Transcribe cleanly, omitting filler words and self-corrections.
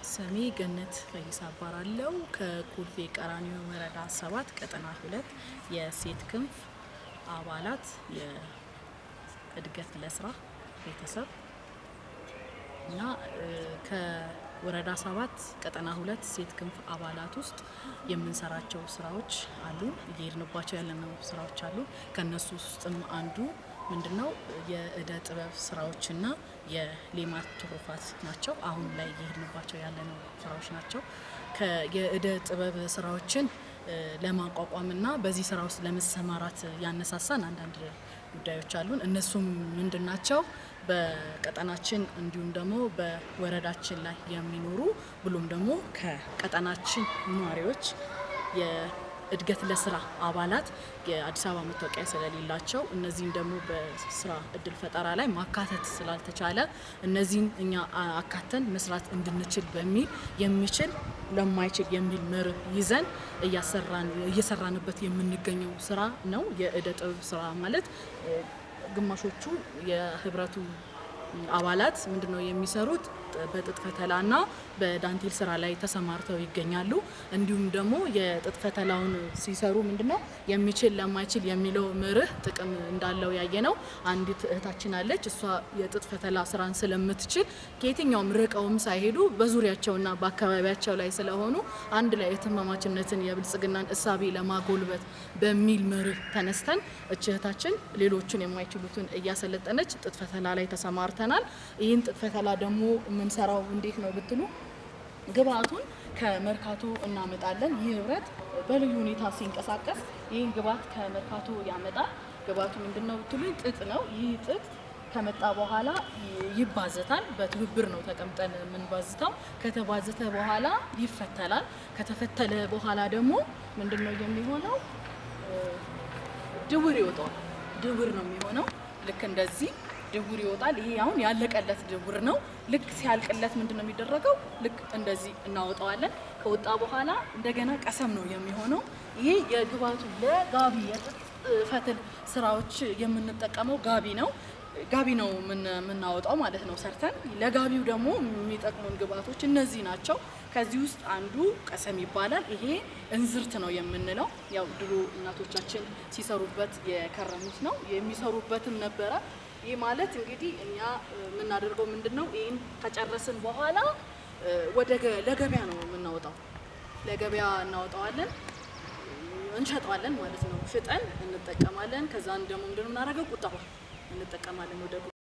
ስሜ ገነት ፈይሳ እባላለሁ። ከኮልፌ ቀራኒዮ ወረዳ 7 ቀጠና 2 የሴት ክንፍ አባላት የእድገት ለስራ ቤተሰብ እና ከወረዳ 7 ቀጠና 2 ሴት ክንፍ አባላት ውስጥ የምንሰራቸው ስራዎች አሉ። እየሄድንባቸው ያለነው ስራዎች አሉ። ከነሱ ውስጥም አንዱ ምንድነው የእደ ጥበብ ስራዎችና የሌማት ትሩፋት ናቸው። አሁን ላይ እየሄድንባቸው ያለነው ስራዎች ናቸው። የእደ ጥበብ ስራዎችን ለማቋቋምና በዚህ ስራ ውስጥ ለመሰማራት ያነሳሳን አንዳንድ ጉዳዮች አሉን። እነሱም ምንድናቸው? በቀጠናችን እንዲሁም ደግሞ በወረዳችን ላይ የሚኖሩ ብሎም ደግሞ ከቀጠናችን ነዋሪዎች የእድገት ለስራ አባላት የአዲስ አበባ መታወቂያ ስለሌላቸው እነዚህን ደግሞ በስራ እድል ፈጠራ ላይ ማካተት ስላልተቻለ እነዚህን እኛ አካተን መስራት እንድንችል በሚል የሚችል ለማይችል የሚል መርህ ይዘን እየሰራንበት የምንገኘው ስራ ነው። የእደ ጥበብ ስራ ማለት ግማሾቹ የህብረቱ አባላት ምንድነው የሚሰሩት? በጥጥ ፈተላና በዳንቴል ስራ ላይ ተሰማርተው ይገኛሉ። እንዲሁም ደግሞ የጥጥ ፈተላውን ሲሰሩ ምንድነው የሚችል ለማይችል የሚለው መርህ ጥቅም እንዳለው ያየነው አንዲት እህታችን አለች። እሷ የጥጥ ፈተላ ስራን ስለምትችል ከየትኛውም ርቀውም ሳይሄዱ በዙሪያቸውና በአካባቢያቸው ላይ ስለሆኑ አንድ ላይ የትማማችነትን የብልጽግናን እሳቤ ለማጎልበት በሚል መርህ ተነስተን እህታችን ሌሎችን የማይችሉትን እያሰለጠነች ጥጥ ፈተላ ላይ ተሰማርተናል። ይህን ጥጥ ፈተላ ደግሞ የምንሰራው እንዴት ነው ብትሉ ግብአቱን ከመርካቶ እናመጣለን። ይህ ህብረት በልዩ ሁኔታ ሲንቀሳቀስ ይህን ግብአት ከመርካቶ ያመጣል። ግብአቱ ምንድነው ብትሉ ጥጥ ነው። ይህ ጥጥ ከመጣ በኋላ ይባዘታል። በትብብር ነው ተቀምጠን የምንባዝተው። ከተባዘተ በኋላ ይፈተላል። ከተፈተለ በኋላ ደግሞ ምንድነው የሚሆነው? ድውር ይወጣል። ድውር ነው የሚሆነው። ልክ እንደዚህ ድውር ይወጣል። ይሄ አሁን ያለቀለት ድውር ነው። ልክ ሲያልቅለት ምንድነው የሚደረገው? ልክ እንደዚህ እናወጣዋለን። ከወጣ በኋላ እንደገና ቀሰም ነው የሚሆነው። ይሄ የግብአቱ ለጋቢ የጥጥ ፈትል ስራዎች የምንጠቀመው ጋቢ ነው የምናወጣው ማለት ነው ሰርተን። ለጋቢው ደግሞ የሚጠቅሙን ግብአቶች እነዚህ ናቸው። ከዚህ ውስጥ አንዱ ቀሰም ይባላል። ይሄ እንዝርት ነው የምንለው። ያው ድሮ እናቶቻችን ሲሰሩበት የከረሙት ነው የሚሰሩበትም ነበረ። ይህ ማለት እንግዲህ እኛ የምናደርገው ምንድነው? ይህን ከጨረስን በኋላ ለገበያ ነው የምናወጣው። ለገበያ እናወጣዋለን፣ እንሸጠዋለን ማለት ነው። ሽጠን እንጠቀማለን። ከዛን ደግሞ ምንድነው የምናደርገው? ቁጠባ እንጠቀማለን።